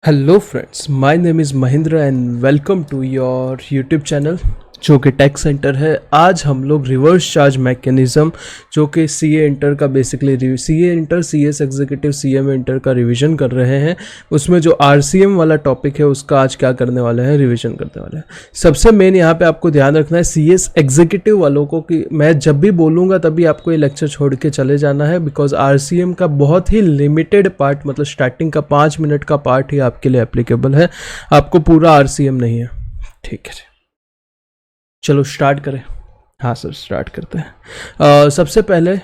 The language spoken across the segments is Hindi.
Hello friends, my name is Mahendra and welcome to your YouTube channel जो कि टेक सेंटर है। आज हम लोग रिवर्स चार्ज मैकेनिज़्म जो कि सीए इंटर का basically CA inter CS executive CM inter का रिवीजन कर रहे हैं। उसमें जो आरसीएम वाला टॉपिक है उसका आज क्या करने वाले हैं, रिवीजन करने वाले हैं। सबसे मेन यहाँ पे आपको ध्यान रखना है सीएस एग्जीक्यूटिव वालों को कि मैं जब भी बोलूँगा तभी आपको ये लेक्चर छोड़ के चले जाना है, बिकॉज आरसीएम का बहुत ही लिमिटेड पार्ट, मतलब स्टार्टिंग का 5 मिनट का पार्ट ही आपके लिए एप्लीकेबल है, आपको पूरा आरसीएम नहीं है। ठीक है, चलो स्टार्ट करें। हाँ सर, स्टार्ट करते हैं। सबसे पहले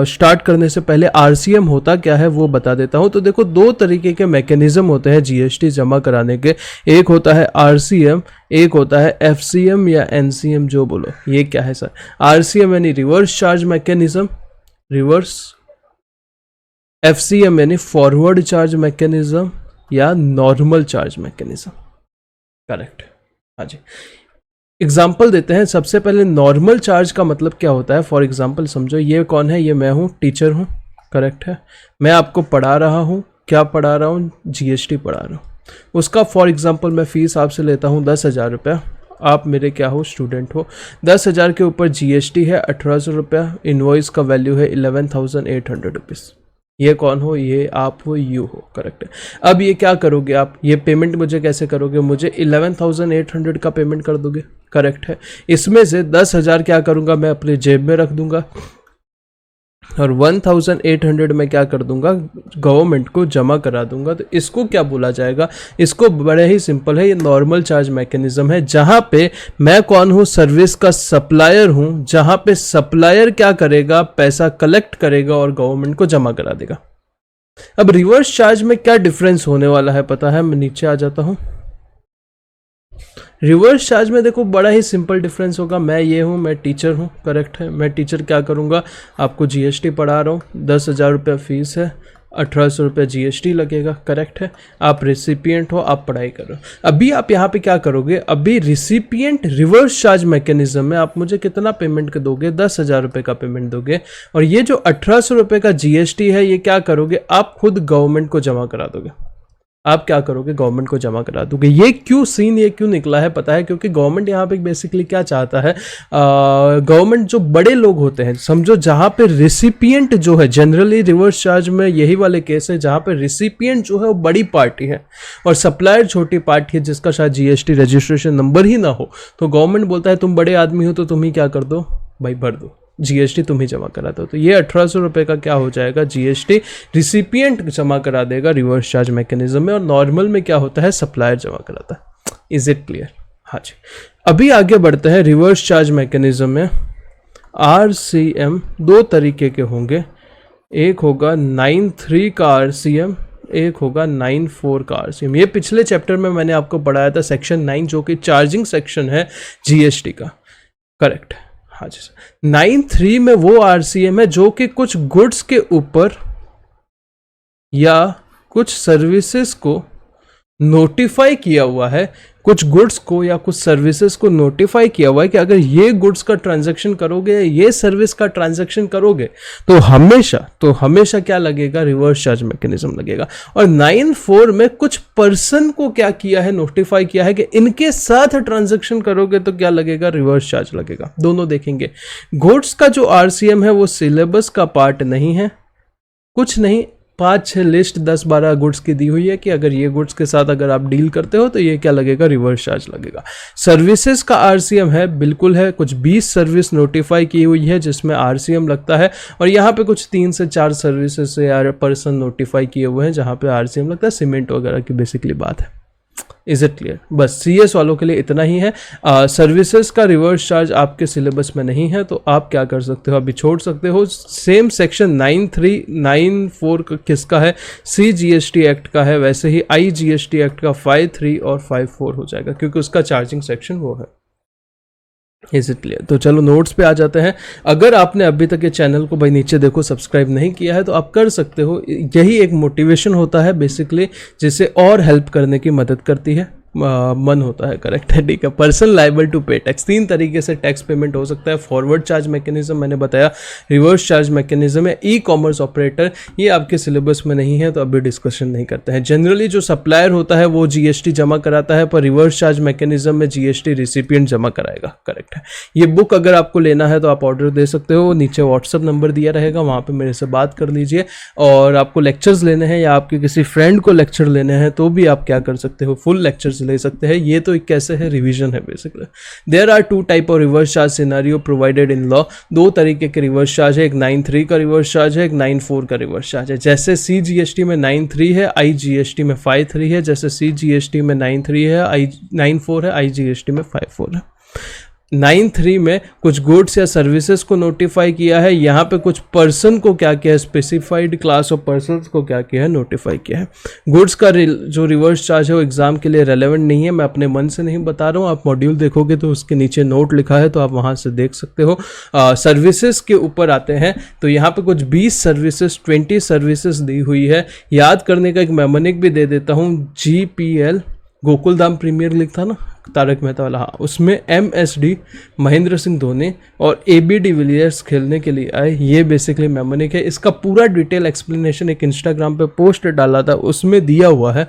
स्टार्ट करने से पहले आरसीएम होता क्या है वो बता देता हूँ। तो देखो, दो तरीके के मैकेनिज्म होते हैं जीएसटी जमा कराने के। एक होता है आरसीएम, एक होता है एफसीएम या एनसीएम, जो बोलो। ये क्या है सर? आरसीएम यानी reverse charge mechanism, reverse. FCM यानी फॉरवर्ड चार्ज मैकेनिज्म या नॉर्मल चार्ज मैकेनिज्म। करेक्ट, हाँ जी। एग्जाम्पल देते हैं। सबसे पहले नॉर्मल चार्ज का मतलब क्या होता है। फॉर एग्जाम्पल समझो, ये कौन है? ये मैं हूँ, टीचर हूँ। करेक्ट है, मैं आपको पढ़ा रहा हूँ। क्या पढ़ा रहा हूँ? जीएसटी पढ़ा रहा हूँ। उसका फॉर एग्जाम्पल मैं फीस आपसे लेता हूँ 10,000 रुपया। आप मेरे क्या हो? स्टूडेंट हो। 10,000 के ऊपर जीएसटी है 1,800 रुपया। इनवॉइस का वैल्यू है 11,800 रुपीज़। ये कौन हो? ये आप हो, यू हो। करेक्ट है। अब ये क्या करोगे आप? ये पेमेंट मुझे कैसे करोगे? मुझे 11,800 का पेमेंट कर दोगे। करेक्ट है। इसमें से 10,000 क्या करूँगा? मैं अपने जेब में रख दूंगा और 1,800 में क्या कर दूंगा? गवर्नमेंट को जमा करा दूंगा। तो इसको क्या बोला जाएगा? इसको बड़े ही सिंपल है, ये नॉर्मल चार्ज मैकेनिज्म है, जहां पे मैं कौन हूं? सर्विस का सप्लायर हूं, जहां पे सप्लायर क्या करेगा? पैसा कलेक्ट करेगा और गवर्नमेंट को जमा करा देगा। अब रिवर्स चार्ज में क्या डिफरेंस होने वाला है पता है? मैं नीचे आ जाता हूं। रिवर्स चार्ज में देखो, बड़ा ही सिंपल डिफरेंस होगा। मैं ये हूँ, मैं टीचर हूँ। करेक्ट है। मैं टीचर क्या करूँगा? आपको जीएसटी पढ़ा रहा हूँ, 10,000 रुपया फीस है, 1,800 रुपया जीएसटी लगेगा। करेक्ट है। आप रिसिपिएंट हो, आप पढ़ाई कर रहे हो। अभी आप यहाँ पे क्या करोगे? अभी रिसिपिएंट रिवर्स चार्ज मैकेनिज्म में आप मुझे कितना पेमेंट दोगे? 10,000 रुपये का पेमेंट दोगे। और ये जो 1,800 रुपये का जीएसटी है, ये क्या करोगे? आप खुद गवर्नमेंट को जमा करा दोगे। आप क्या करोगे? गवर्नमेंट को जमा करा दोगे। ये क्यों सीन, ये क्यों निकला है पता है? क्योंकि गवर्नमेंट यहाँ पे बेसिकली क्या चाहता है, गवर्नमेंट जो बड़े लोग होते हैं, समझो जहाँ पे रिसिपिएंट जो है, जनरली रिवर्स चार्ज में यही वाले केस है जहाँ पे रिसिपिएंट जो है वो बड़ी पार्टी है और सप्लायर छोटी पार्टी है जिसका शायद जीएसटी रजिस्ट्रेशन नंबर ही ना हो। तो गवर्नमेंट बोलता है तुम बड़े आदमी हो तो तुम ही क्या कर दो भाई, भर दो जीएसटी, तुम ही जमा करा दो। तो ये 1,800 रुपये का क्या हो जाएगा? जीएसटी रिसिपिएंट जमा करा देगा रिवर्स चार्ज मैकेनिज्म में, और नॉर्मल में क्या होता है? सप्लायर जमा कराता है। Is it clear? हाँ जी। अभी आगे बढ़ते हैं। रिवर्स चार्ज मैकेनिज्म में आरसीएम दो तरीके के होंगे। एक होगा 9(3) का आरसीएम, एक होगा 9(4) का आरसीएम। ये पिछले चैप्टर में मैंने आपको पढ़ाया था, सेक्शन 9, जो कि चार्जिंग सेक्शन है जीएसटी का। करेक्ट। हाँ जी सर। 9(3) में वो आरसीएम है जो कि कुछ गुड्स के ऊपर या कुछ सर्विसेज को नोटिफाई किया हुआ है, कुछ गुड्स को या कुछ सर्विसेज को नोटिफाई किया हुआ है कि अगर ये गुड्स का ट्रांजैक्शन करोगे, ये सर्विस का ट्रांजैक्शन करोगे तो हमेशा क्या लगेगा? रिवर्स चार्ज मैकेनिज्म लगेगा। और 9(4) में कुछ पर्सन को क्या किया है? नोटिफाई किया है कि इनके साथ ट्रांजैक्शन करोगे तो क्या लगेगा? रिवर्स चार्ज लगेगा। दोनों देखेंगे। गुड्स का जो आरसीएम है वो सिलेबस का पार्ट नहीं है, कुछ नहीं। 5-6 लिस्ट 10-12 गुड्स की दी हुई है कि अगर ये गुड्स के साथ अगर आप डील करते हो तो ये क्या लगेगा? रिवर्स चार्ज लगेगा। सर्विसेज का आरसीएम है, बिल्कुल है, कुछ 20 सर्विस नोटिफाई की हुई है जिसमें आरसीएम लगता है, और यहाँ पे कुछ 3 से 4 सर्विसेज से यार पर्सन नोटिफाई किए हुए हैं जहाँ पे आरसीएम लगता है। सीमेंट वगैरह की बेसिकली बात है। Is it clear? बस सीएस वालों के लिए इतना ही है। सर्विसेज का रिवर्स चार्ज आपके सिलेबस में नहीं है तो आप क्या कर सकते हो? अभी छोड़ सकते हो। सेम सेक्शन 9(3), 9(4) किसका है? CGST एक्ट का है, वैसे ही IGST एक्ट का 5(3) और 5(4) हो जाएगा क्योंकि उसका चार्जिंग सेक्शन वो है। Is it clear? तो चलो नोट्स पे आ जाते हैं। अगर आपने अभी तक ये चैनल को, भाई नीचे देखो, सब्सक्राइब नहीं किया है तो आप कर सकते हो। यही एक मोटिवेशन होता है बेसिकली, जिसे और हेल्प करने की मदद करती है। मन होता है, करेक्ट है, ठीक है। पर्सन लाइबल टू पे टैक्स, 3 तरीके से टैक्स पेमेंट हो सकता है। फॉरवर्ड चार्ज मैकेनिज्म मैंने बताया, रिवर्स चार्ज मैकेनिज्म है, ई कॉमर्स ऑपरेटर, ये आपके सिलेबस में नहीं है तो अभी डिस्कशन नहीं करते हैं। जनरली जो सप्लायर होता है वो जीएसटी जमा कराता है, पर रिवर्स चार्ज मैकेनिज्म में जीएसटी रिसिपिएंट जमा कराएगा, करेक्ट है। ये बुक अगर आपको लेना है तो आप ऑर्डर दे सकते हो, नीचे व्हाट्सअप नंबर दिया रहेगा, वहाँ पे मेरे से बात कर लीजिए। और आपको लेक्चर्स लेने हैं या आपके किसी फ्रेंड को लेक्चर लेने हैं तो भी आप क्या कर सकते हो, फुल लेक्चर्स ले सकते हैं। ये तो एक कैसे है, रिवीजन है basically. There are 2 type of reverse charge scenario provided in law, 2 तरीके के रिवर्स चार्ज है, एक 9(3) का रिवर्स चार्ज है, एक 9(4) का रिवर्स चार्ज है। जैसे CGST में 9(3) है, IGST में 5(3) है। जैसे CGST में 9(3) है, 9(4) है, IGST में 5(4) है। 9(3) में कुछ गुड्स या सर्विसेज को नोटिफाई किया है, यहाँ पे कुछ पर्सन को क्या किया है, स्पेसिफाइड क्लास ऑफ पर्सन्स को क्या किया है, नोटिफाई किया है। गुड्स का जो रिवर्स चार्ज है वो एग्जाम के लिए रेलेवेंट नहीं है, मैं अपने मन से नहीं बता रहा हूँ, आप मॉड्यूल देखोगे तो उसके नीचे नोट लिखा है तो आप वहाँ से देख सकते हो। सर्विसेज के ऊपर आते हैं तो यहाँ पे कुछ 20 सर्विसेज 20 सर्विसेज दी हुई है। याद करने का एक मेमोनिक भी दे देता हूँ, GPL गोकुलधाम प्रीमियर लीग था ना तारक मेहता वाला, हाँ, उसमें MSD महेंद्र सिंह धोनी और AB डिविलियर्स खेलने के लिए आए, ये बेसिकली मेमोनिक है। इसका पूरा डिटेल एक्सप्लेनेशन एक इंस्टाग्राम पे पोस्ट डाला था, उसमें दिया हुआ है,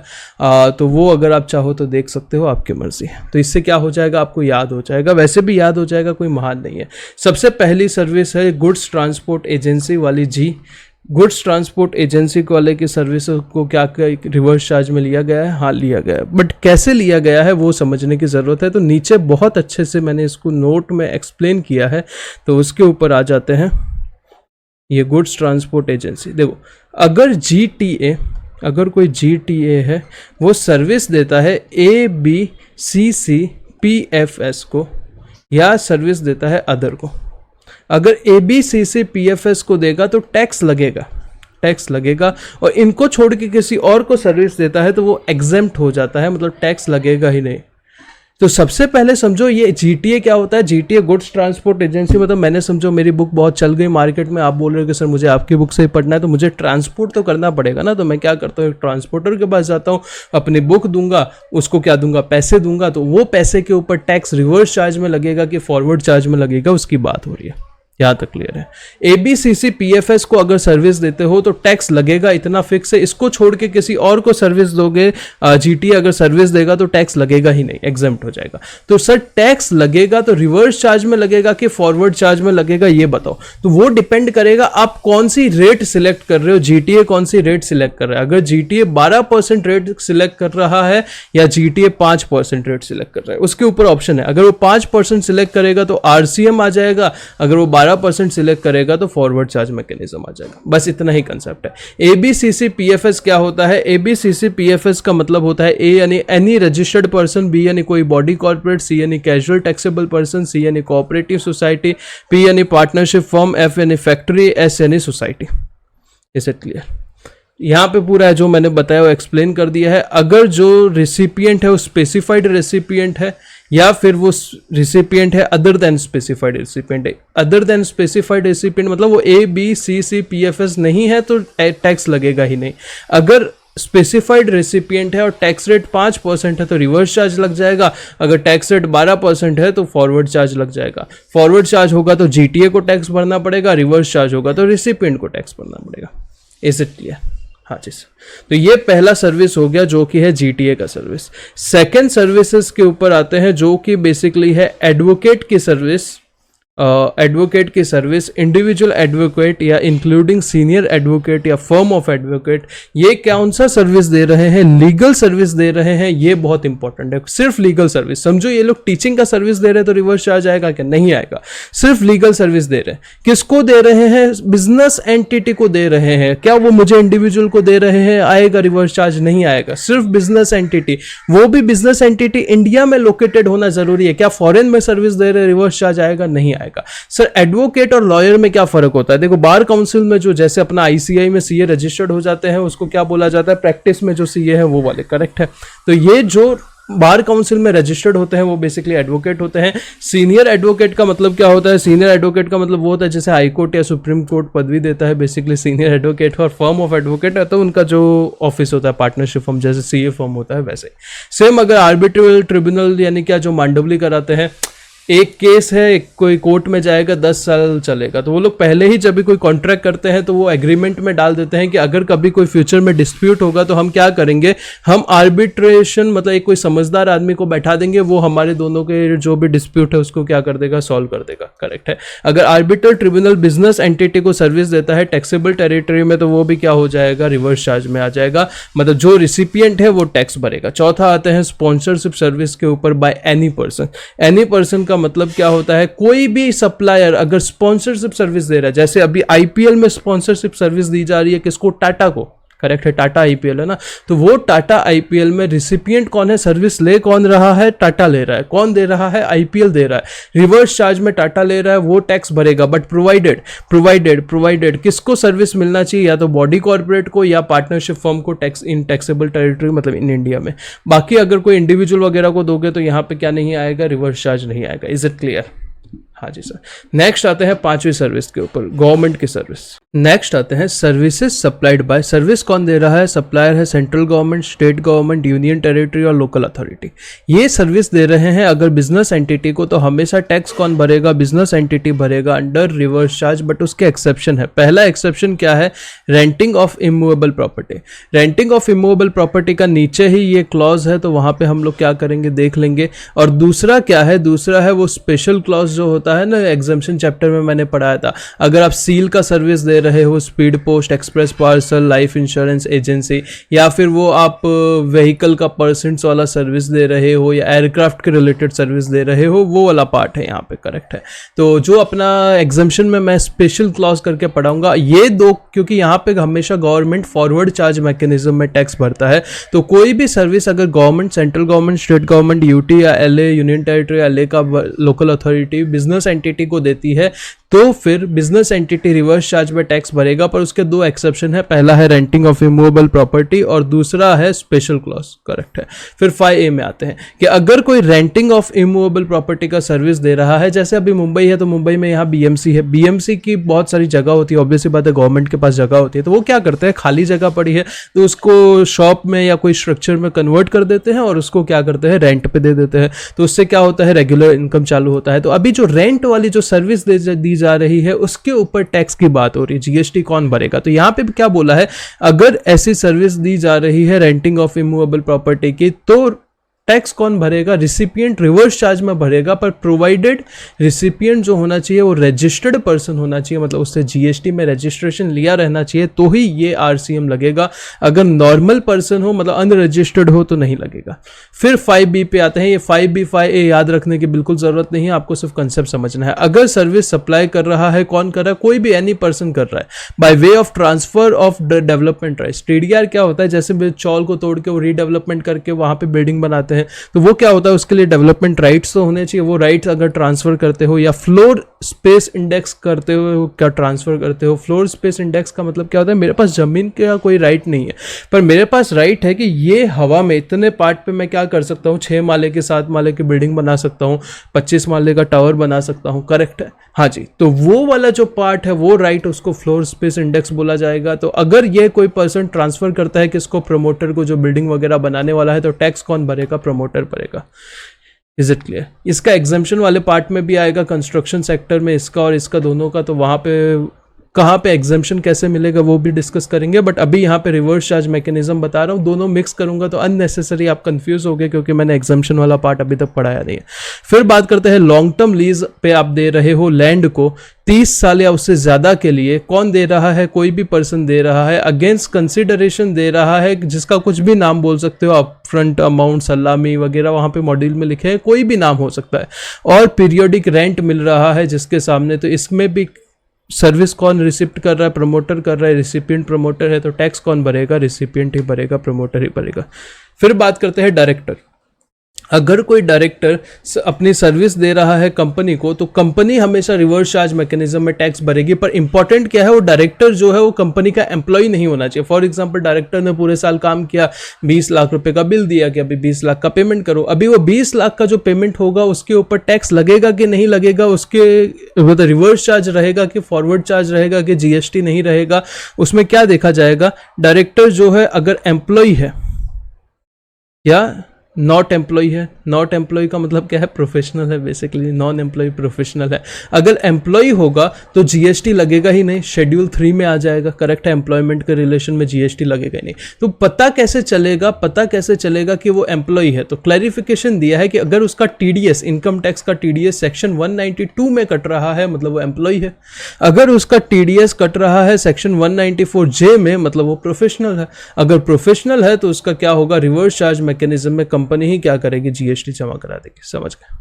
तो वो अगर आप चाहो तो देख सकते हो, आपकी मर्जी है। तो इससे क्या हो जाएगा, आपको याद हो जाएगा, वैसे भी याद हो जाएगा, कोई महान नहीं है। सबसे पहली सर्विस है गुड्स ट्रांसपोर्ट एजेंसी वाली जी। गुड्स ट्रांसपोर्ट एजेंसी वाले की सर्विस को क्या रिवर्स चार्ज में लिया गया है, हाँ लिया गया है, बट कैसे लिया गया है वो समझने की ज़रूरत है। तो नीचे बहुत अच्छे से मैंने इसको नोट में एक्सप्लेन किया है, तो उसके ऊपर आ जाते हैं। ये गुड्स ट्रांसपोर्ट एजेंसी, देखो अगर GTA, अगर कोई GTA है वो सर्विस देता है ABCC PFS को, या सर्विस देता है अदर को, अगर ABCC PFS को देगा तो टैक्स लगेगा, टैक्स लगेगा, और इनको छोड़ के किसी और को सर्विस देता है तो वो एग्जेम्प्ट हो जाता है, मतलब टैक्स लगेगा ही नहीं। तो सबसे पहले समझो ये GTA क्या होता है। GTA गुड्स ट्रांसपोर्ट एजेंसी, मतलब मैंने समझो मेरी बुक बहुत चल गई मार्केट में, आप बोल रहे हो कि सर मुझे आपकी बुक से ही पढ़ना है, तो मुझे ट्रांसपोर्ट तो करना पड़ेगा ना। तो मैं क्या करता हूँ, एक ट्रांसपोर्टर के पास जाता हूँ, अपनी बुक दूंगा, उसको क्या दूंगा, पैसे दूंगा, तो वो पैसे के ऊपर टैक्स रिवर्स चार्ज में लगेगा कि फॉरवर्ड चार्ज में लगेगा, उसकी बात हो रही है। यहाँ तक क्लियर है। ABCC PFS को अगर सर्विस देते हो तो टैक्स लगेगा, इतना फिक्स है। इसको छोड़ के किसी और को सर्विस दोगे, GTA अगर सर्विस देगा तो टैक्स लगेगा ही नहीं, एग्जेम्प्ट हो जाएगा। तो सर टैक्स लगेगा तो रिवर्स चार्ज में लगेगा कि फॉरवर्ड चार्ज में लगेगा, ये बताओ। तो वो डिपेंड करेगा आप कौन सी रेट सिलेक्ट कर रहे हो, GTA कौन सी रेट सिलेक्ट कर रहा है। अगर GTA 12% रेट सिलेक्ट कर रहा है या GTA 5% रेट सिलेक्ट कर रहा है, उसके ऊपर ऑप्शन है। अगर वो 5% सिलेक्ट करेगा तो RCM आ जाएगा, अगर वो 12% सिलेक्ट करेगा तो फॉरवर्ड चार्ज मैकेनिज्म आ जाएगा। बस इतना ही कंसेप्ट है। ABCC PFS क्या होता है, ABCC PFS का मतलब होता है A यानी एनी रजिस्टर्ड पर्सन, B यानी कोई बॉडी कॉर्पोरेट, C यानी कैजुअल टैक्सेबल पर्सन, C यानी कोऑपरेटिव सोसाइटी, P यानी पार्टनरशिप फर्म, F यानी फैक्ट्री, S यानी सोसाइटी। Is it clear? यहाँ पे पूरा है जो मैंने बताया वो एक्सप्लेन कर दिया है। अगर जो रिसिपिएंट है वो स्पेसिफाइड रेसिपिएंट है या फिर वो रिसिपिएंट है अदर देन स्पेसिफाइड रेसिपिएंट है, अदर देन स्पेसिफाइड रेसिपिएंट मतलब वो ABCC PFS नहीं है तो टैक्स लगेगा ही नहीं। अगर स्पेसिफाइड रेसिपिएंट है और टैक्स रेट 5% है तो रिवर्स चार्ज लग जाएगा। अगर टैक्स रेट 12% है तो फॉरवर्ड चार्ज लग जाएगा। फॉरवर्ड चार्ज होगा तो GTA को टैक्स भरना पड़ेगा, रिवर्स चार्ज होगा तो रिसिपिएंट को टैक्स भरना पड़ेगा। Is it clear? हाँ जी सर। तो ये पहला सर्विस हो गया जो कि है GTA का सर्विस। सेकंड सर्विसेज के ऊपर आते हैं जो कि बेसिकली है एडवोकेट की सर्विस। एडवोकेट की सर्विस, इंडिविजुअल एडवोकेट या इंक्लूडिंग सीनियर एडवोकेट या फर्म ऑफ एडवोकेट, ये कौन सा सर्विस दे रहे हैं? लीगल सर्विस दे रहे हैं। ये बहुत इंपॉर्टेंट है, सिर्फ लीगल सर्विस। समझो ये लोग टीचिंग का सर्विस दे रहे हैं तो रिवर्स चार्ज आएगा क्या? नहीं आएगा। सिर्फ लीगल सर्विस दे रहे हैं। किसको दे रहे हैं? बिजनेस एंटिटी को दे रहे हैं। क्या वो मुझे इंडिविजुअल को दे रहे हैं? आएगा रिवर्स चार्ज? नहीं आएगा। सिर्फ बिजनेस एंटिटी, वो भी बिजनेस एंटिटी इंडिया में लोकेटेड होना जरूरी है। क्या फॉरेन में सर्विस दे रहे हैं, रिवर्स चार्ज आएगा? नहीं आएगा। सर एडवोकेट और लॉयर में क्या फर्क होता है? देखो बार काउंसिल में जो जैसे अपना ICI में CA रजिस्टर्ड हो जाते हैं उसको क्या बोला जाता है? प्रैक्टिस में जो CA है वो वाले, करेक्ट है। तो ये जो बार काउंसिल में रजिस्टर्ड होते हैं वो बेसिकली एडवोकेट होते हैं। सीनियर एडवोकेट का मतलब क्या होता है? सीनियर एडवोकेट का मतलब वो होता है जैसे हाई कोर्ट या सुप्रीम कोर्ट पदवी देता है बेसिकली सीनियर एडवोकेट, और फर्म ऑफ एडवोकेट है तो उनका जो ऑफिस होता है पार्टनरशिप फर्म जैसे सीए फर्म होता है वैसे। सेम अगर आर्बिट्रल ट्रिब्यूनल यानी क्या जो मांडवली कराते हैं, एक केस है, एक कोई कोर्ट में जाएगा 10 साल चलेगा, तो वो लोग पहले ही जब भी कोई कॉन्ट्रैक्ट करते हैं तो वो एग्रीमेंट में डाल देते हैं कि अगर कभी कोई फ्यूचर में डिस्प्यूट होगा तो हम क्या करेंगे, हम आर्बिट्रेशन मतलब एक कोई समझदार आदमी को बैठा देंगे, वो हमारे दोनों के जो भी डिस्प्यूट है उसको क्या कर देगा, सॉल्व कर देगा। करेक्ट है। अगर आर्बिट्रल ट्रिब्यूनल बिजनेस एंटिटी को सर्विस देता है टैक्सेबल टेरिटरी में, तो वो भी क्या हो जाएगा, रिवर्स चार्ज में आ जाएगा, मतलब जो रिसिपिएंट है वो टैक्स भरेगा। चौथा आते हैं स्पॉन्सरशिप सर्विस के ऊपर by any person. Any person का मतलब क्या होता है, कोई भी सप्लायर अगर स्पॉन्सरशिप सर्विस दे रहा है, जैसे अभी आईपीएल में स्पॉन्सरशिप सर्विस दी जा रही है किसको, टाटा को। करेक्ट है, टाटा आईपीएल है ना, तो वो टाटा आईपीएल में रिसिपिएंट कौन है, सर्विस ले कौन रहा है, टाटा ले रहा है। कौन दे रहा है, आईपीएल दे रहा है। रिवर्स चार्ज में टाटा ले रहा है, वो टैक्स भरेगा, बट प्रोवाइडेड किसको सर्विस मिलना चाहिए, या तो बॉडी कॉर्पोरेट को या पार्टनरशिप फर्म को टैक्स इन टैक्सेबल टेरिटरी मतलब इन इंडिया में। बाकी अगर कोई इंडिविजुअल वगैरह को दोगे तो यहाँ पे क्या नहीं आएगा, रिवर्स चार्ज नहीं आएगा। Is it clear? हाँ जी सर। नेक्स्ट आते हैं पांचवी सर्विस के ऊपर, गवर्नमेंट की सर्विस। नेक्स्ट आते हैं सर्विसेज सप्लाइड बाय। सर्विस कौन दे रहा है, सप्लायर है central government, state government, union territory और लोकल अथॉरिटी। ये सर्विस दे रहे हैं अगर बिजनेस एंटिटी को, तो हमेशा टैक्स कौन भरेगा, बिजनेस एंटिटी भरेगा अंडर रिवर्स चार्ज। बट उसके एक्सेप्शन है। पहला एक्सेप्शन क्या है, renting of immovable property. Renting of immovable property का नीचे ही ये क्लॉज है, तो वहां पे हम लोग क्या करेंगे देख लेंगे। और दूसरा क्या है, दूसरा है वो स्पेशल क्लॉज जो होता है ना, एग्जम्पशन चैप्टर में मैंने पढ़ाया था। अगर आप सील का सर्विस दे रहे हो, speed post, express parcel, life insurance agency, या फिर वो आप व्हीकल का परसेंट्स वाला सर्विस दे रहे हो, या एयरक्राफ्ट के रिलेटेड सर्विस दे रहे हो, वो वाला पार्ट है यहाँ पे। करेक्ट है। तो जो अपना एग्जम्पशन में मैं स्पेशल क्लॉज करके पढ़ाऊंगा ये दो, क्योंकि यहाँ पे हमेशा गवर्नमेंट फॉरवर्ड चार्ज मैकेनिज्म में टैक्स भरता है। तो कोई भी सर्विस अगर government, central government, state government, UT या एलए, यूनियन टेरिटरी, एलए का लोकल अथॉरिटी बिजनेस एंटिटी को देती है, तो फिर बिजनेस एंटिटी रिवर्स चार्ज में टैक्स भरेगा। पर उसके दो एक्सेप्शन है, पहला है रेंटिंग ऑफ इमूवेबल प्रॉपर्टी और दूसरा है स्पेशल क्लॉज। करेक्ट है। फिर 5A में आते हैं कि अगर कोई रेंटिंग ऑफ इमूवेबल प्रॉपर्टी का सर्विस दे रहा है, जैसे अभी मुंबई है तो मुंबई में यहाँ बीएमसी है, बीएमसी की बहुत सारी जगह होती है, ऑब्वियसली बात है गवर्नमेंट के पास जगह होती है, तो वो क्या करते हैं, खाली जगह पड़ी है तो उसको शॉप में या कोई स्ट्रक्चर में कन्वर्ट कर देते हैं और उसको क्या करते हैं, रेंट पे दे देते हैं। तो उससे क्या होता है, रेगुलर इनकम चालू होता है। तो अभी जो रेंट वाली जो सर्विस दी जा रही है उसके ऊपर टैक्स की बात हो रही है, जीएसटी कौन भरेगा। तो यहां पे क्या बोला है, अगर ऐसी सर्विस दी जा रही है रेंटिंग ऑफ इमूवेबल प्रॉपर्टी की, तो टैक्स कौन भरेगा, रिसिपिएंट रिवर्स चार्ज में भरेगा। पर प्रोवाइडेड रिसिपिएंट जो होना चाहिए वो रजिस्टर्ड पर्सन होना चाहिए, मतलब उससे जीएसटी में रजिस्ट्रेशन लिया रहना चाहिए, तो ही ये आरसीएम लगेगा। अगर नॉर्मल पर्सन हो मतलब अनरजिस्टर्ड हो तो नहीं लगेगा। फिर 5B पे आते हैं। ये 5B 5A याद रखने की बिल्कुल जरूरत नहीं है, आपको सिर्फ कंसेप्ट समझना है। अगर सर्विस सप्लाई कर रहा है, कौन कर रहा है, कोई भी एनी पर्सन कर रहा है, bye way of transfer of development rights. TDR क्या होता है, जैसे चौल को तोड़ के वो रीडेवलपमेंट करके वहां पे बिल्डिंग बनाते हैं, तो वो क्या होता है, उसके लिए डेवलपमेंट राइट्स तो होने चाहिए। वो राइट्स अगर ट्रांसफर करते हो या फ्लोर स्पेस इंडेक्स करते हो, क्या ट्रांसफर करते हो। फ्लोर स्पेस इंडेक्स का मतलब क्या होता है, मेरे पास जमीन का कोई राइट नहीं है, पर मेरे पास राइट है कि ये हवा में इतने पार्ट पे मैं क्या कर सकता हूँ, 6 माले की 7 माले की बिल्डिंग बना सकता हूँ, 25 माले का टावर बना सकता हूँ। करेक्ट है, हाँ जी। तो वो वाला जो पार्ट है वो राइट, उसको फ्लोर स्पेस इंडेक्स बोला जाएगा। तो अगर ये कोई पर्सन ट्रांसफर करता है किसको, प्रमोटर को, जो बिल्डिंग वगैरह बनाने वाला है, तो टैक्स कौन भरेगा, प्रमोटर भरेगा। Is it clear? इसका एग्जाम्पशन वाले पार्ट में भी आएगा, कंस्ट्रक्शन सेक्टर में इसका और इसका दोनों का, तो वहां पे कहाँ पे एग्जाम्पशन कैसे मिलेगा वो भी डिस्कस करेंगे। बट अभी यहाँ पे रिवर्स चार्ज मैकेनिज्म बता रहा हूँ, दोनों मिक्स करूंगा तो अननेसेसरी आप कंफ्यूज हो गए, क्योंकि मैंने एग्जाम्पशन वाला पार्ट अभी तक पढ़ाया नहीं है। फिर बात करते हैं लॉन्ग टर्म लीज पे आप दे रहे हो लैंड को 30 साल या उससे ज्यादा के लिए। कौन दे रहा है, कोई भी पर्सन दे रहा है, अगेंस्ट कंसिडरेशन दे रहा है, जिसका कुछ भी नाम बोल सकते हो आप, फ्रंट अमाउंट, सलामी वगैरह वहां पे मॉड्यूल में लिखे हैं, कोई भी नाम हो सकता है। और पीरियोडिक रेंट मिल रहा है जिसके सामने, तो इसमें भी सर्विस कौन रिसिप्ट कर रहा है, प्रमोटर कर रहा है, रिसिपिएंट प्रमोटर है, तो टैक्स कौन भरेगा, रिसिपिएंट ही भरेगा, प्रमोटर ही भरेगा। फिर बात करते हैं डायरेक्टर। अगर कोई डायरेक्टर अपनी सर्विस दे रहा है कंपनी को, तो कंपनी हमेशा रिवर्स चार्ज मैकेनिज्म में टैक्स भरेगी। पर इंपॉर्टेंट क्या है, वो डायरेक्टर जो है वो कंपनी का एम्प्लॉय नहीं होना चाहिए। फॉर एग्जांपल डायरेक्टर ने पूरे साल काम किया, 20 लाख रुपए का बिल दिया कि अभी 20 लाख का पेमेंट करो। अभी वो 20 लाख का जो पेमेंट होगा उसके ऊपर टैक्स लगेगा कि नहीं लगेगा, उसके मतलब रिवर्स चार्ज रहेगा कि फॉरवर्ड चार्ज रहेगा कि जीएसटी नहीं रहेगा, उसमें क्या देखा जाएगा। डायरेक्टर जो है अगर एम्प्लॉय है या नॉट एम्प्लॉय है, नॉट एम्प्लॉय का मतलब क्या है, प्रोफेशनल है बेसिकली, नॉन एम्प्लॉय प्रोफेशनल है। अगर एम्प्लॉय होगा तो जीएसटी लगेगा ही नहीं, शेड्यूल 3 में आ जाएगा, करेक्ट है, एम्प्लॉयमेंट के रिलेशन में जीएसटी लगेगा ही नहीं। तो पता कैसे चलेगा कि वो एम्प्लॉय है, तो क्लैरिफिकेशन दिया है कि अगर उसका टीडीएस, इनकम टैक्स का टीडीएस सेक्शन 192 में कट रहा है मतलब वो एम्प्लॉय है। अगर उसका टीडीएस कट रहा है सेक्शन 194J में मतलब वो प्रोफेशनल है। अगर प्रोफेशनल है तो उसका क्या होगा, रिवर्स चार्ज मैकेनिज्म में कंपनी ही क्या करेगी, जीएसटी जमा करा देगी। समझ गए।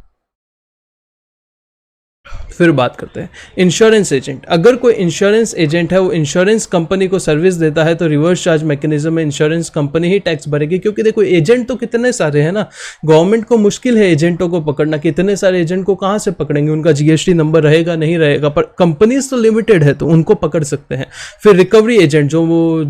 फिर बात करते हैं इंश्योरेंस एजेंट। अगर कोई इंश्योरेंस एजेंट है वो इंश्योरेंस कंपनी को सर्विस देता है तो रिवर्स चार्ज मैकेनिज्म में इंश्योरेंस कंपनी ही टैक्स भरेगी, क्योंकि देखो एजेंट तो कितने सारे हैं ना, गवर्नमेंट को मुश्किल है एजेंटों को पकड़ना, कितने सारे एजेंट को कहाँ से पकड़ेंगे, उनका जीएसटी नंबर रहेगा नहीं रहेगा, पर कंपनीज तो लिमिटेड है तो उनको पकड़ सकते हैं। फिर रिकवरी एजेंट, जो वो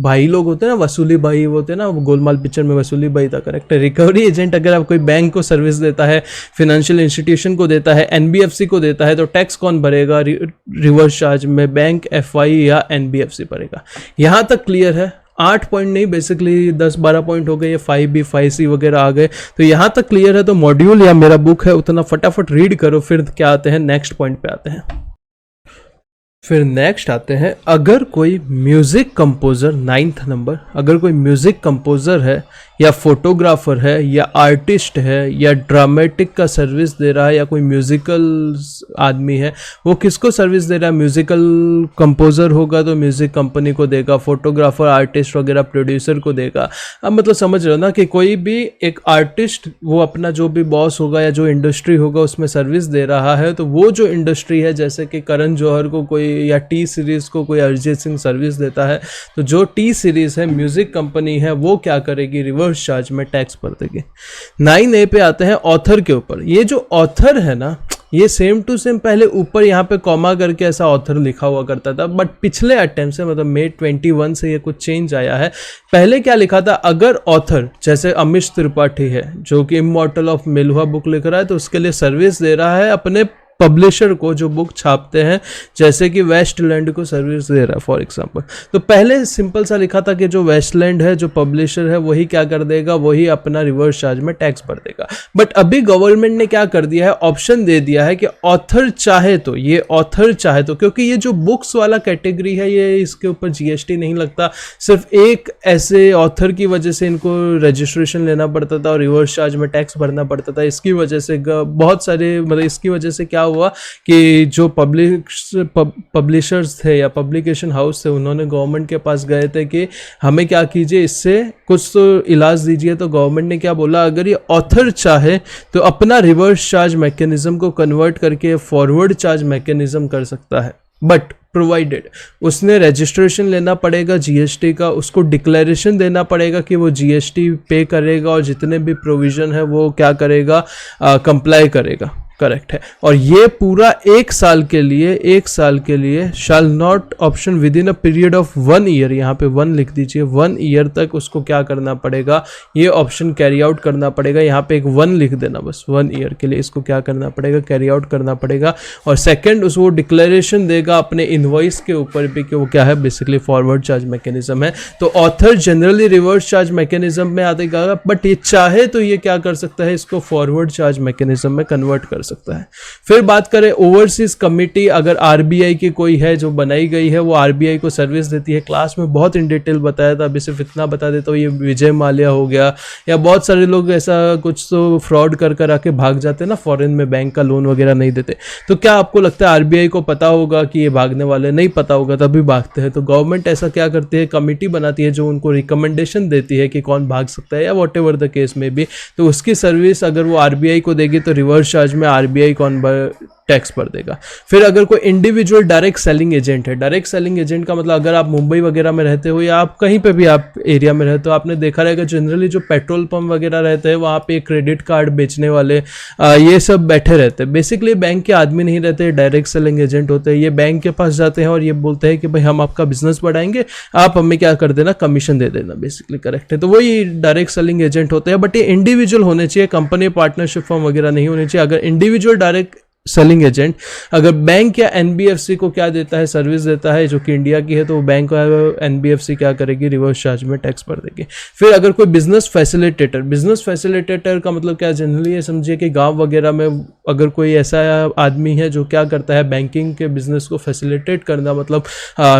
भाई लोग होते हैं ना, वसूली भाई होते हैं ना, वो गोलमाल पिक्चर में वसूली भाई था, करेक्ट है। रिकवरी एजेंट अगर आप कोई बैंक को सर्विस देता है, फाइनेंशियल इंस्टीट्यूशन को देता है, एनबीएफसी को देता है, तो टैक्स कौन भरेगा, रिवर्स चार्ज में बैंक, एफआई या एनबीएफसी भरेगा। यहां तक क्लियर है। 8 पॉइंट नहीं, बेसिकली 10-12 पॉइंट हो गए, ये 5B 5C वगैरह आ गए, तो यहां तक क्लियर है। तो मॉड्यूल या मेरा बुक है उतना फटाफट रीड करो, फिर क्या आते हैं नेक्स्ट पॉइंट पे आते हैं। फिर नेक्स्ट आते हैं, अगर कोई म्यूजिक कंपोजर, 9th नंबर, अगर कोई म्यूजिक कंपोजर है या फोटोग्राफर है या आर्टिस्ट है या ड्रामेटिक का सर्विस दे रहा है या कोई म्यूजिकल आदमी है, वो किसको सर्विस दे रहा है, म्यूजिकल कंपोजर होगा तो म्यूजिक कंपनी को देगा, फोटोग्राफर, आर्टिस्ट वगैरह प्रोड्यूसर को देगा। अब मतलब समझ रहे हो ना कि कोई भी एक आर्टिस्ट वो अपना जो भी बॉस होगा या जो इंडस्ट्री होगा उसमें सर्विस दे रहा है, तो वो जो इंडस्ट्री है, जैसे कि करण जौहर को कोई या टी सीरीज को कोई अरिजीत सिंह सर्विस देता है, तो जो टी सीरीज है म्यूजिक कंपनी है वो क्या करेगी, रिवर्स चार्ज में टैक्स भर देगी। 9A पे आते हैं ऑथर के ऊपर। ये जो ऑथर है ना, ये सेम टू सेम पहले ऊपर यहाँ पे कॉमा करके ऐसा ऑथर लिखा हुआ करता था, बट पिछले अटेम्प्ट से मतलब May 21 से ये कुछ चेंज आया है। पहले क्या लिखा था, अगर ऑथर जैसे अमिश त्रिपाठी है जो कि इमॉर्टल ऑफ मेलुहा बुक लिख रहा है, तो उसके लिए सर्विस दे रहा है अपने पब्लिशर को जो बुक छापते हैं, जैसे कि वेस्टलैंड को सर्विस दे रहा है फॉर एग्जांपल। तो पहले सिंपल सा लिखा था कि जो वेस्टलैंड है, जो पब्लिशर है, वही क्या कर देगा, वही अपना रिवर्स चार्ज में टैक्स भर देगा। बट अभी गवर्नमेंट ने क्या कर दिया है, ऑप्शन दे दिया है कि ऑथर चाहे तो, ये ऑथर चाहे तो, क्योंकि ये जो बुक्स वाला कैटेगरी है ये इसके ऊपर जीएसटी नहीं लगता, सिर्फ एक ऐसे ऑथर की वजह से इनको रजिस्ट्रेशन लेना पड़ता था और रिवर्स चार्ज में टैक्स भरना पड़ता था। इसकी वजह से बहुत सारे मतलब इसकी वजह से क्या हुआ कि जो पब्लिशर्स थे या पब्लिकेशन हाउस थे, उन्होंने गवर्नमेंट के पास गए थे कि हमें क्या कीजिए, इससे कुछ तो इलाज दीजिए। तो गवर्नमेंट ने क्या बोला, अगर ये ऑथर चाहे तो अपना रिवर्स चार्ज मैकेनिज्म को कन्वर्ट करके फॉरवर्ड चार्ज मैकेनिज्म कर सकता है, बट प्रोवाइडेड उसने रजिस्ट्रेशन लेना पड़ेगा जीएसटी का, उसको डिक्लेरेशन देना पड़ेगा कि वो जीएसटी पे करेगा और जितने भी प्रोविजन है वो क्या करेगा, कंप्लाई करेगा, करेक्ट है। और ये पूरा 1 साल के लिए shall not option with in a period of 1 year, यहाँ पे 1 लिख दीजिए, 1 ईयर तक उसको क्या करना पड़ेगा, ये ऑप्शन कैरी आउट करना पड़ेगा। यहाँ पे एक 1 लिख देना बस, 1 ईयर के लिए इसको क्या करना पड़ेगा, कैरी आउट करना पड़ेगा। और सेकंड उसको डिक्लेरेशन देगा अपने इनवॉइस के ऊपर भी कि वो क्या है, बेसिकली फॉरवर्ड चार्ज मैकेनिज्म है। तो author generally reverse charge mechanism में आएगा, बट ये चाहे तो ये क्या कर सकता है, इसको फॉरवर्ड चार्ज मैकेनिज्म में कन्वर्ट कर सकता है। फिर बात करें ओवरसीज कमिटी, अगर आरबीआई की कोई है जो बनाई गई है, वो आरबीआई को सर्विस देती है। क्लास में बहुत इन डिटेल बताया था, अभी सिर्फ इतना बता देता हूँ, ये विजय माल्या हो गया या बहुत सारे लोग ऐसा कुछ तो फ्रॉड कर आके भाग जाते हैं ना, फॉरेन में बैंक का लोन वगैरह नहीं देते। तो क्या आपको लगता है आरबीआई को पता होगा कि ये भागने वाले, नहीं पता होगा तभी भागते हैं। तो गवर्नमेंट ऐसा क्या करती है, कमिटी बनाती है जो उनको रिकमेंडेशन देती है कि कौन भाग सकता है या वॉट एवर द केस में भी। तो उसकी सर्विस अगर वो आरबीआई को देगी तो रिवर्स चार्ज में आरबीआई टैक्स भर देगा। फिर अगर कोई इंडिविजुअल डायरेक्ट सेलिंग एजेंट है, डायरेक्ट सेलिंग एजेंट का मतलब अगर आप मुंबई वगैरह में रहते हो या आप कहीं पे भी आप एरिया में रहते हो, आपने देखा रहेगा जनरली जो पेट्रोल पंप वगैरह रहते हैं वहाँ पे क्रेडिट कार्ड बेचने वाले ये सब बैठे रहते हैं। बेसिकली बैंक के आदमी नहीं रहते, डायरेक्ट सेलिंग एजेंट होते हैं। ये बैंक के पास जाते हैं और ये बोलते हैं कि भाई हम आपका बिजनेस बढ़ाएंगे, आप हमें क्या कर देना, कमीशन दे देना, बेसिकली करेक्ट है। तो वही डायरेक्ट सेलिंग एजेंट होते हैं। बट ये इंडिविजुअल होने चाहिए, कंपनी पार्टनरशिप फर्म वगैरह नहीं होनी चाहिए। अगर इंडिविजुअल डायरेक्ट सेलिंग एजेंट अगर बैंक या एनबीएफसी को क्या देता है, सर्विस देता है जो कि इंडिया की है, तो बैंक एनबीएफसी क्या करेगी, रिवर्स चार्ज में टैक्स भर देगी। फिर अगर कोई बिजनेस फैसिलिटेटर, बिजनेस फैसिलिटेटर का मतलब क्या, जनरली ये समझिए कि गांव वगैरह में अगर कोई ऐसा आदमी है जो क्या करता है, बैंकिंग के बिजनेस को फैसिलिटेट करना, मतलब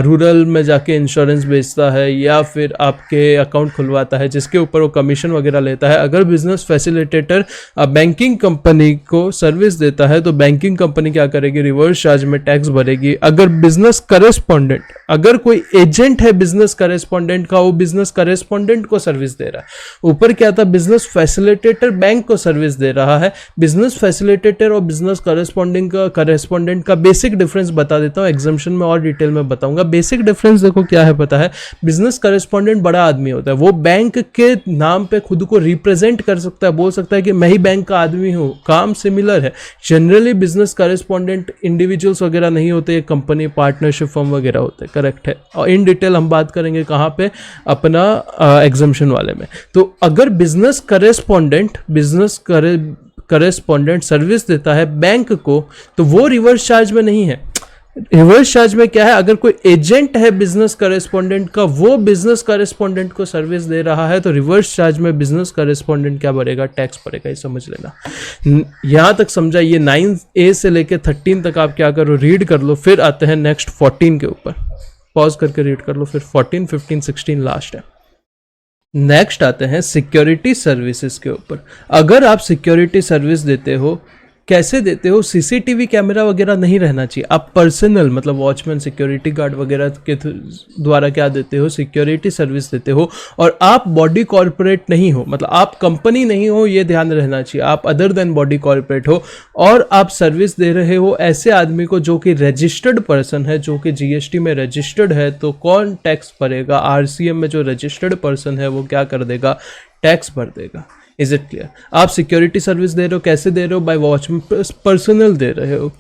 रूरल में जाके इंश्योरेंस बेचता है या फिर आपके अकाउंट खुलवाता है जिसके ऊपर वो कमीशन वगैरह लेता है। अगर बिजनेस फैसिलिटेटर बैंकिंग कंपनी को सर्विस देता है तो बैंकिंग कंपनी क्या करेगी, रिवर्स चार्ज में टैक्स भरेगी। अगर बिजनेस करेस्पॉन्डेंट, अगर कोई एजेंट है बिजनेस करेस्पॉन्डेंट का, वो बिजनेस करेस्पॉन्डेंट को सर्विस दे रहा है। ऊपर क्या था, बिजनेस फैसिलिटेटर बैंक को सर्विस दे रहा है। बिजनेस फैसिलिटेटर और बिजनेस करेस्पॉन्डेंट का बेसिक डिफरेंस बता देता हूं, एग्जाम्शन में और डिटेल में बताऊंगा। बेसिक डिफरेंस देखो क्या है पता है, बिजनेस करेस्पॉन्डेंट बड़ा आदमी होता है, वो बैंक के नाम पे खुद को रिप्रेजेंट कर सकता है, बोल सकता है कि मैं ही बैंक का आदमी हूं। काम सिमिलर है। जनरली बिजनेस करेस्पॉन्डेंट इंडिविजुअल्स वगैरह नहीं होते, कंपनी पार्टनरशिप फर्म वगैरह होते हैं, करेक्ट है। और इन डिटेल हम बात करेंगे कहाँ पे, अपना एग्जाम्शन वाले में। तो अगर बिजनेस करेस्पॉन्डेंट सर्विस देता है बैंक को, तो वो रिवर्स चार्ज में नहीं है। रिवर्स चार्ज में क्या है, अगर कोई एजेंट है बिजनेस करेस्पॉन्डेंट का, वो बिजनेस करेस्पॉन्डेंट को सर्विस दे रहा है, तो रिवर्स चार्ज में बिजनेस करेस्पॉन्डेंट क्या भरेगा, टैक्स भरेगा। ये समझ लेना। यहां तक समझा। ये 9A से लेके 13 तक आप क्या करो, रीड कर लो। फिर आते हैं नेक्स्ट 14 के ऊपर, पॉज करके रीड कर लो। फिर 14, 15, 16 लास्ट है। नेक्स्ट आते हैं सिक्योरिटी सर्विसेज के ऊपर। अगर आप सिक्योरिटी सर्विस देते हो, कैसे देते हो, सीसीटीवी कैमरा वगैरह नहीं रहना चाहिए। आप पर्सनल, मतलब वॉचमैन, सिक्योरिटी गार्ड वगैरह के द्वारा क्या देते हो, सिक्योरिटी सर्विस देते हो। और आप बॉडी कॉर्पोरेट नहीं हो, मतलब आप कंपनी नहीं हो, ये ध्यान रहना चाहिए। आप अदर देन बॉडी कॉर्पोरेट हो और आप सर्विस दे रहे हो ऐसे आदमी को जो कि रजिस्टर्ड पर्सन है, जो कि जीएसटी में रजिस्टर्ड है, तो कौन टैक्स भरेगा, आरसीएम में जो रजिस्टर्ड पर्सन है वो क्या कर देगा, टैक्स भर देगा। Is it clear. आप सिक्योरिटी सर्विस दे रहे हो, कैसे दे रहे हो, बाय वॉचमैन, पर्सनल दे रहे हो,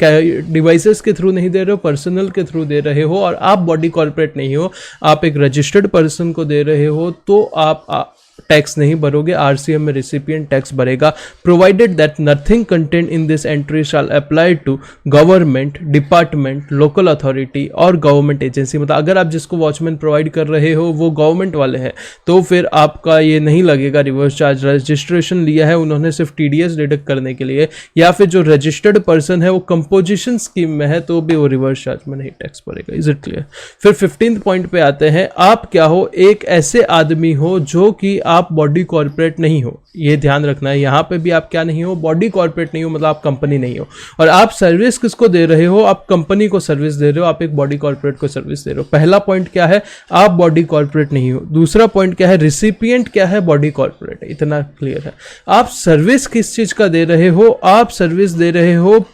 डिवाइसेस के थ्रू नहीं दे रहे हो, पर्सनल के थ्रू दे रहे हो। और आप बॉडी कॉर्पोरेट नहीं हो, आप एक रजिस्टर्ड पर्सन को दे रहे हो, तो आप टैक्स नहीं भरोगे, आरसीएम में रिसिपिएंट टैक्स भरेगा। Provided that nothing content in this entry shall apply to government, department, local authority और गवर्नमेंट एजेंसी। मतलब अगर आप जिसको वॉचमैन प्रोवाइड कर रहे हो वो गवर्नमेंट वाले हैं, तो फिर आपका ये नहीं लगेगा रिवर्स चार्ज। रजिस्ट्रेशन लिया है उन्होंने सिर्फ टीडीएस डिडक्ट करने के लिए, या फिर जो रजिस्टर्ड पर्सन है वो कंपोजिशन स्कीम में है, तो भी वो रिवर्स चार्ज में नहीं टैक्स भरेगा। Is it clear. फिर 15th पॉइंट पे आते हैं। आप क्या हो, एक ऐसे आदमी हो जो कि आप बॉडी कॉर्पोरेट नहीं हो। ये ध्यान रखना है, यहां पे भी आप क्या नहीं हो, बॉडी कॉर्पोरेट नहीं हो, मतलब आप कंपनी नहीं हो। और आप सर्विस किसको दे रहे हो, आप कंपनी को सर्विस दे रहे हो, आप एक बॉडी कॉर्पोरेट को सर्विस दे रहे हो। पहला पॉइंट क्या है, आप बॉडी कॉर्पोरेट नहीं हो। दूसरा पॉइंट क्या है, रिसिपिएंट क्या है, बॉडी कॉर्पोरेट है। इतना क्लियर है। आप सर्विस किस चीज का दे रहे हो, आप सर्विस दे रहे हो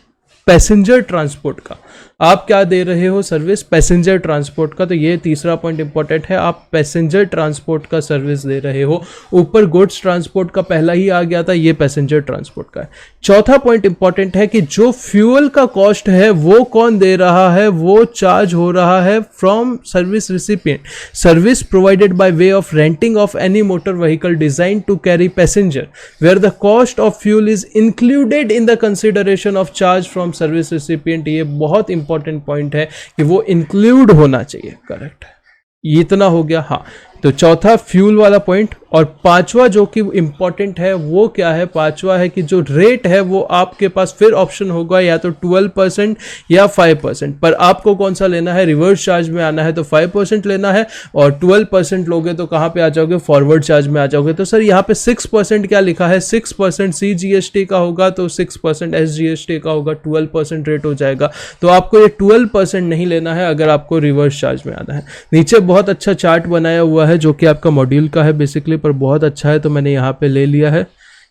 पैसेंजर ट्रांसपोर्ट का। आप क्या दे रहे हो, सर्विस पैसेंजर ट्रांसपोर्ट का। तो ये तीसरा पॉइंट इंपॉर्टेंट है, आप पैसेंजर ट्रांसपोर्ट का सर्विस दे रहे हो। ऊपर गुड्स ट्रांसपोर्ट का पहला ही आ गया था, ये पैसेंजर ट्रांसपोर्ट का है। चौथा पॉइंट इंपॉर्टेंट है कि जो फ्यूल का कॉस्ट है वो कौन दे रहा है, वो चार्ज हो रहा है from service recipient. Service provided by way of renting of any motor vehicle design to carry passenger where the cost of fuel is included in the consideration of charge from service recipient. ये बहुत इंपॉर्टेंट पॉइंट है कि वो इंक्लूड होना चाहिए, करेक्ट है। इतना हो गया। हाँ, तो चौथा फ्यूल वाला पॉइंट। और पांचवा जो कि इंपॉर्टेंट है वो क्या है, पांचवा है कि जो रेट है वो आपके पास फिर ऑप्शन होगा या तो 12% या 5%, पर आपको कौन सा लेना है, रिवर्स चार्ज में आना है तो 5% लेना है, और 12% लोगे तो कहां पे आ जाओगे, फॉरवर्ड चार्ज में आ जाओगे। तो सर यहाँ पे 6% क्या लिखा है, 6% CGST का होगा तो 6% SGST का होगा, 12% रेट हो जाएगा। तो आपको ये 12% नहीं लेना है अगर आपको रिवर्स चार्ज में आना है। नीचे बहुत अच्छा चार्ट बनाया हुआ है जो कि आपका मॉड्यूल का है बेसिकली, पर बहुत अच्छा है तो मैंने यहाँ पे ले लिया है।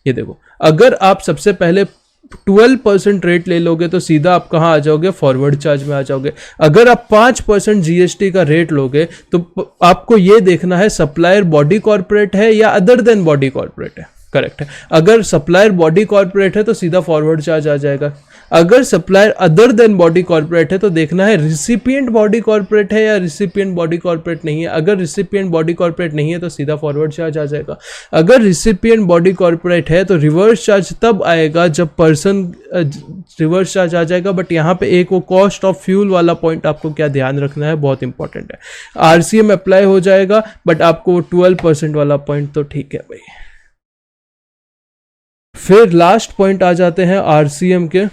ये देखो, अगर आप सबसे पहले 12% रेट ले लोगे तो सीधा आप कहाँ आ जाओगे, फॉरवर्ड चार्ज में आ जाओगे। अगर आप 5% जीएसटी का रेट लोगे तो आपको ये देखना है सप्लायर बॉडी कॉर्पोरेट है या अदर देन बॉडी कॉर्पोरेट है, करेक्ट है। अगर सप्लायर बॉडी कॉर्पोरेट है तो सीधा फॉरवर्ड चार्ज आ जाएगा। अगर supplier other than body corporate है तो देखना है रिसिपिएंट बॉडी कॉर्पोरेट है या रिसिपिएंट बॉडी कॉर्पोरेट नहीं है। अगर रिसिपिएंट बॉडी कॉर्पोरेट नहीं है तो सीधा फॉरवर्ड चार्ज आ जाएगा। अगर रिसिपिएंट बॉडी कॉर्पोरेट है तो रिवर्स चार्ज तब आएगा जब पर्सन रिवर्स चार्ज आ जाएगा। बट यहाँ पे एक वो कॉस्ट ऑफ फ्यूल वाला पॉइंट आपको क्या ध्यान रखना है, बहुत इंपॉर्टेंट है। आरसीएम अप्लाई हो जाएगा बट आपको 12% वाला पॉइंट तो ठीक है भाई। फिर लास्ट पॉइंट आ जाते हैं आरसीएम के,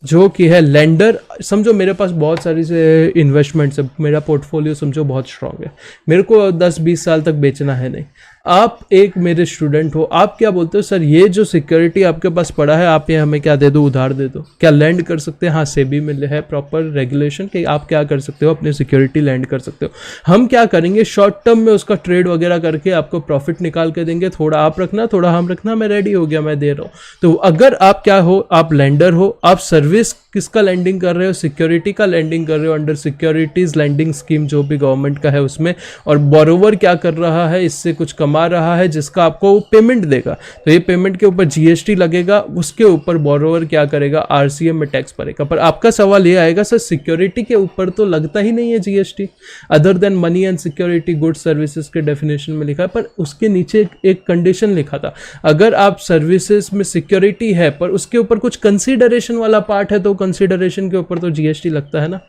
जो कि है लेंडर। समझो मेरे पास बहुत सारी से इन्वेस्टमेंट्स है, मेरा पोर्टफोलियो समझो बहुत स्ट्रांग है, मेरे को 10-20 साल तक बेचना है नहीं। आप एक मेरे स्टूडेंट हो, आप क्या बोलते हो सर ये जो सिक्योरिटी आपके पास पड़ा है आप ये हमें क्या दे दो, उधार दे दो, क्या लैंड कर सकते हैं? हाँ, सेबी में है प्रॉपर रेगुलेशन कि आप क्या कर सकते हो, अपनी सिक्योरिटी लैंड कर सकते हो। हम क्या करेंगे, शॉर्ट टर्म में उसका ट्रेड वगैरह करके आपको प्रॉफिट निकाल के देंगे, थोड़ा आप रखना थोड़ा हम रखना, मैं रेडी हो गया, मैं दे रहा हूँ। तो अगर आप क्या हो, आप लैंडर हो, आप सर्विस किसका लैंडिंग कर रहे हो, सिक्योरिटी का लैंडिंग कर रहे हो अंडर सिक्योरिटीज लैंडिंग स्कीम जो भी गवर्नमेंट का है उसमें, और बोरोवर क्या कर रहा है, इससे कुछ कमा रहा है जिसका आपको पेमेंट देगा, तो ये पेमेंट के ऊपर जीएसटी लगेगा, उसके ऊपर बोरोवर क्या करेगा, आरसीएम में टैक्स भरेगा। पर आपका सवाल ये आएगा सर सिक्योरिटी के ऊपर तो लगता ही नहीं है GST, other than money and security goods services के डेफिनेशन में लिखा है, पर उसके नीचे एक कंडीशन लिखा था, अगर आप सर्विसेज में सिक्योरिटी है पर उसके ऊपर कुछ कंसीडरेशन वाला पार्ट है तो कंसीडरेशन के ऊपर तो जीएसटी लगता है ना।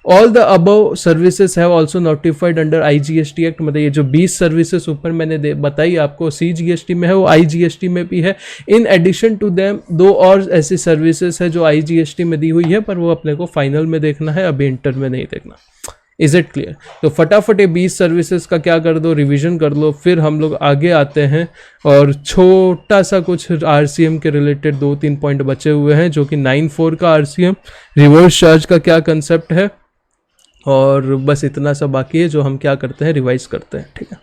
All the above services have also notified under IGST act, मतलब ये जो 20 सर्विसेज ऊपर मैंने बताई आपको सीजीएसटी में है वो आईजीएसटी में भी है। इन एडिशन टू देम 2 और ऐसी सर्विसेज है जो आईजीएसटी में दी हुई है, पर वो अपने को फाइनल में देखना है, अभी इंटर में नहीं देखना। Is it clear? तो फटाफट ये 20 सर्विसेज का क्या कर दो, रिवीजन कर लो, फिर हम लोग आगे आते हैं और छोटा सा कुछ आरसीएम के रिलेटेड 2-3 पॉइंट बचे हुए हैं, जो कि 9(4) का आरसीएम, रिवर्स चार्ज का क्या कंसेप्ट है, और बस इतना सा बाकी है जो हम क्या करते हैं, रिवाइज करते हैं। ठीक है,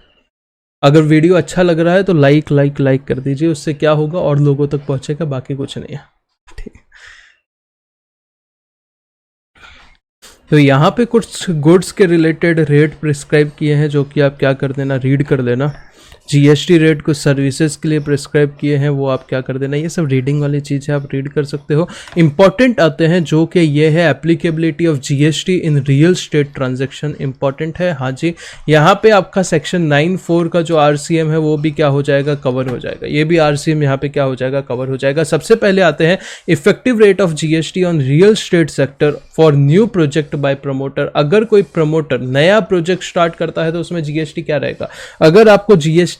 अगर वीडियो अच्छा लग रहा है तो लाइक कर दीजिए, उससे क्या होगा और लोगों तक पहुंचेगा, बाकी कुछ नहीं है। ठीक है, तो यहाँ पे कुछ गुड्स के रिलेटेड रेट प्रिस्क्राइब किए हैं जो कि आप क्या कर देना, रीड कर लेना। जीएसटी रेट कुछ सर्विसेज के लिए प्रिस्क्राइब किए हैं, वो आप क्या कर देना, ये सब रीडिंग वाली चीज़ है, आप रीड कर सकते हो। इंपॉर्टेंट आते हैं जो कि ये है applicability of GST in real estate transaction, important है। हाँ जी, यहाँ पे आपका सेक्शन 9(4) का जो आरसीएम है वो भी क्या हो जाएगा, कवर हो जाएगा, ये भी आरसीएम यहाँ पे क्या हो जाएगा, कवर हो जाएगा। सबसे पहले आते हैं effective rate of GST on real estate sector for new project by promoter. अगर कोई प्रमोटर नया प्रोजेक्ट स्टार्ट करता है तो उसमें जीएसटी क्या रहेगा। अगर आपको जीएसटी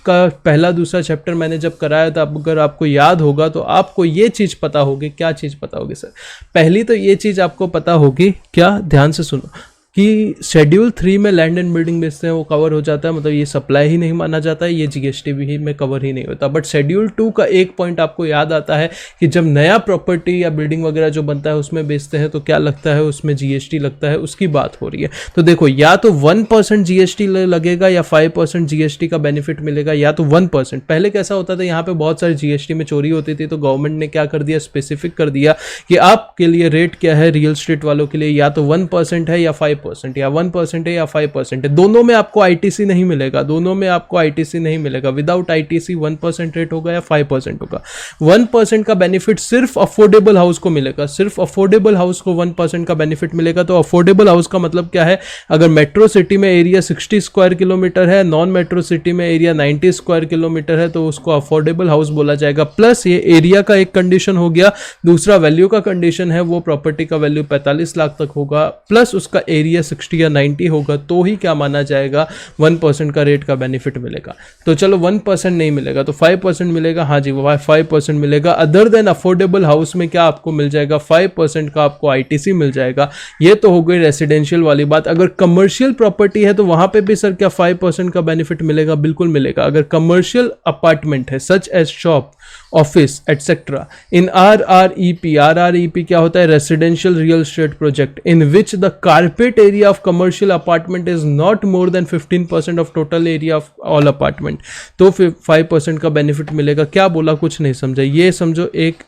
का पहला दूसरा चैप्टर मैंने जब कराया था, अगर आपको याद होगा तो आपको ये चीज पता होगी, क्या चीज पता होगी सर, पहली तो ये चीज आपको पता होगी, क्या, ध्यान से सुनो, कि शेड्यूल 3 में लैंड एंड बिल्डिंग बेचते हैं वो कवर हो जाता है, मतलब ये सप्लाई ही नहीं माना जाता है, ये जीएसटी भी में कवर ही नहीं होता। बट शेड्यूल 2 का एक पॉइंट आपको याद आता है कि जब नया प्रॉपर्टी या बिल्डिंग वगैरह जो बनता है उसमें बेचते हैं तो क्या लगता है, उसमें जीएसटी लगता है, उसकी बात हो रही है। तो देखो, या तो 1% जीएसटी लगेगा या 5% जीएसटी का बेनिफिट मिलेगा, या तो 1%। पहले कैसा होता था, यहाँ पे बहुत सारी जीएसटी में चोरी होती थी, तो गवर्नमेंट ने क्या कर दिया, स्पेसिफिक कर दिया कि आपके लिए रेट क्या है रियल स्टेट वालों के लिए, या तो 1% है या 5% या 1% है या 5% है, दोनों में आपको आईटीसी नहीं मिलेगा, दोनों में आपको आईटीसी नहीं मिलेगा। विदाउट आईटीसी 1% रेट होगा या 5% होगा। 1% का बेनिफिट सिर्फ अफोर्डेबल हाउस को मिलेगा, सिर्फ अफोर्डेबल हाउस को 1% का बेनिफिट मिलेगा। तो अफोर्डेबल हाउस का मतलब क्या है, अगर मेट्रो सिटी में एरिया 60 स्क्वायर किलोमीटर है, नॉन मेट्रो सिटी में एरिया 90 स्क्वायर किलोमीटर है, तो उसको अफोर्डेबल हाउस बोला जाएगा। प्लस ये एरिया का एक कंडीशन हो गया, दूसरा वैल्यू का कंडीशन है, वो प्रॉपर्टी का वैल्यू 45 लाख तक होगा, प्लस उसका एरिया 60 या 90 होगा, तो ही क्या माना जाएगा, 1% का रेट का बेनिफिट मिलेगा। तो चलो 1% नहीं मिलेगा तो 5% मिलेगा, हाँ जी 5% मिलेगा। अदर देन अफोर्डेबल हाउस में क्या आपको मिल जाएगा, 5% का आपको आईटीसी मिल जाएगा। ये तो हो गई रेसिडेंशियल वाली बात। अगर कमर्शियल प्रॉपर्टी है तो वहां पे भी सर क्या 5% का बेनिफिट मिलेगा, बिल्कुल मिलेगा। अगर कमर्शियल अपार्टमेंट है such as shop, office etcetera, in RREP क्या होता है, residential real estate project, in which the carpet area of commercial apartment is not more than 15% of total area of all apartment, तो फिर 5% का बेनिफिट मिलेगा। क्या बोला, कुछ नहीं समझा। ये समझो एक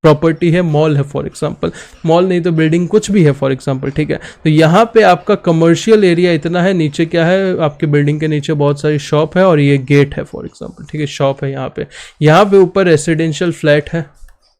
प्रॉपर्टी है, मॉल है फॉर एग्जांपल, मॉल नहीं तो बिल्डिंग कुछ भी है फॉर एग्जांपल, ठीक है। तो यहाँ पे आपका कमर्शियल एरिया इतना है, नीचे क्या है, आपके बिल्डिंग के नीचे बहुत सारी शॉप है और ये गेट है फॉर एग्जांपल, ठीक है, शॉप है यहाँ पे ऊपर रेसिडेंशियल फ्लैट है,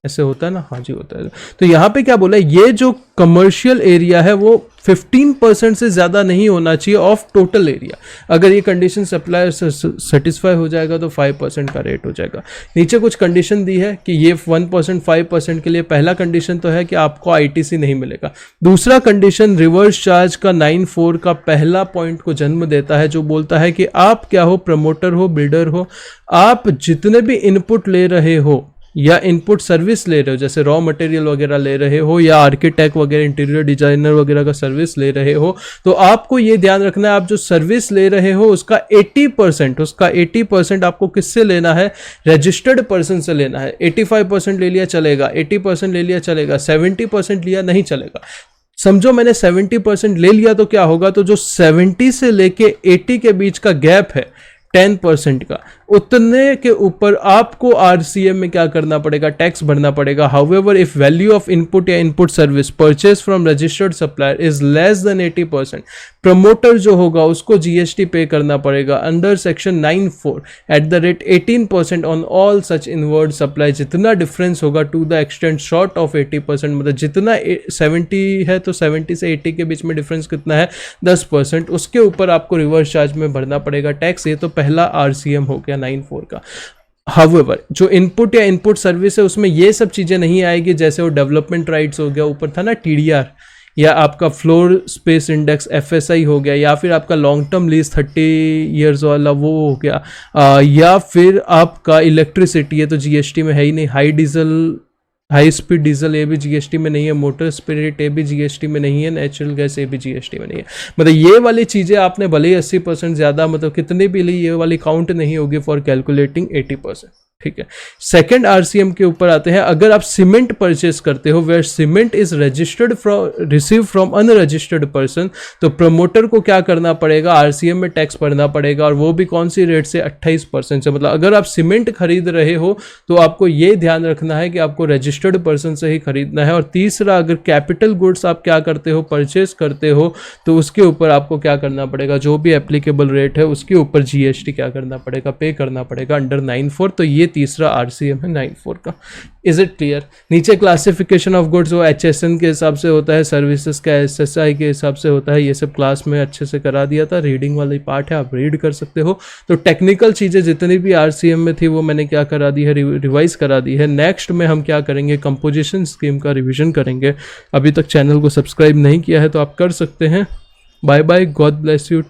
ऐसे होता है ना, हाँ जी होता है। तो यहाँ पे क्या बोला, ये जो कमर्शियल एरिया है वो 15% से ज़्यादा नहीं होना चाहिए ऑफ टोटल एरिया। अगर ये कंडीशन सप्लाई सेटिस्फाई हो जाएगा तो 5% का रेट हो जाएगा। नीचे कुछ कंडीशन दी है कि ये 1% 5% के लिए पहला कंडीशन तो है कि आपको ITC नहीं मिलेगा। दूसरा कंडीशन रिवर्स चार्ज का 9(4) का पहला पॉइंट को जन्म देता है, जो बोलता है कि आप क्या हो, प्रमोटर हो, बिल्डर हो, आप जितने भी इनपुट ले रहे हो या इनपुट सर्विस ले रहे हो, जैसे रॉ मटेरियल वगैरह ले रहे हो या आर्किटेक्ट वगैरह इंटीरियर डिजाइनर वगैरह का सर्विस ले रहे हो, तो आपको ये ध्यान रखना है आप जो सर्विस ले रहे हो उसका 80% आपको किससे लेना है, रजिस्टर्ड पर्सन से लेना है। 85% ले लिया चलेगा, 80% ले लिया चलेगा, 70% लिया नहीं चलेगा। समझो मैंने 70% ले लिया तो क्या होगा, तो जो 70 से लेके 80 के बीच का गैप है 10% का, उतने के ऊपर आपको RCM में क्या करना पड़ेगा, टैक्स भरना पड़ेगा। However if value of input या input service purchase from registered supplier is less than 80%, promoter जो होगा उसको GST पे करना पड़ेगा under section 9(4) at the rate 18% on all such inward supply. जितना डिफरेंस होगा to the extent short of 80%, मतलब जितना 70 है तो 70 से 80 के बीच में डिफरेंस कितना है, 10%, उसके ऊपर आपको रिवर्स चार्ज में भरना पड़ेगा टैक्स। ये तो पहला RCM हो गया 9(4) का। हाउएवर जो इनपुट या इनपुट सर्विस है उसमें ये सब चीज़ें नहीं आएगी, जैसे वो डेवलपमेंट राइट्स हो गया, ऊपर था ना TDR, या आपका फ्लोर स्पेस इंडेक्स FSI हो गया, या फिर आपका लॉन्ग टर्म लीज 30 ईयर्स वाला वो हो गया, या फिर आपका इलेक्ट्रिसिटी है तो GST में है ही नहीं, हाई स्पीड डीजल ये भी GST में नहीं है, मोटर स्पिरिट ये भी GST में नहीं है, नेचुरल गैस ये भी GST में नहीं है। मतलब ये वाली चीज़ें आपने भले ही 80% ज़्यादा मतलब कितने भी ली, ये वाली काउंट नहीं होगी फॉर कैलकुलेटिंग 80%, ठीक है। सेकंड RCM के ऊपर आते हैं। अगर आप सीमेंट परचेस करते हो where cement is registered receive from unregistered person, तो प्रमोटर को क्या करना पड़ेगा, RCM में टैक्स भरना पड़ेगा, और वो भी कौन सी रेट से, 28% से। मतलब अगर आप सीमेंट खरीद रहे हो तो आपको ये ध्यान रखना है कि आपको रजिस्टर्ड पर्सन से ही खरीदना है। और तीसरा, अगर कैपिटल गुड्स आप क्या करते हो, परचेस करते हो, तो उसके ऊपर आपको क्या करना पड़ेगा, जो भी एप्लीकेबल रेट है उसके ऊपर GST क्या करना पड़ेगा, पे करना पड़ेगा अंडर 9(4). तो ये तीसरा RCM है 9(4) का। Is it clear? नीचे क्लासिफिकेशन ऑफ गुड्स वो HSN के हिसाब से होता है, सर्विसेज का SSI के हिसाब से होता है। ये सब क्लास में अच्छे से करा दिया था, रीडिंग वाली पार्ट है, आप रीड कर सकते हो। तो टेक्निकल चीज़ें जितनी भी RCM में थी वो मैंने क्या करा दी है, रिवाइज करा दी है। नेक्स्ट में हम क्या करेंगे, कंपोजिशन स्कीम का रिविजन करेंगे। अभी तक चैनल को सब्सक्राइब नहीं किया है तो आप कर सकते हैं। Bye bye, God bless you.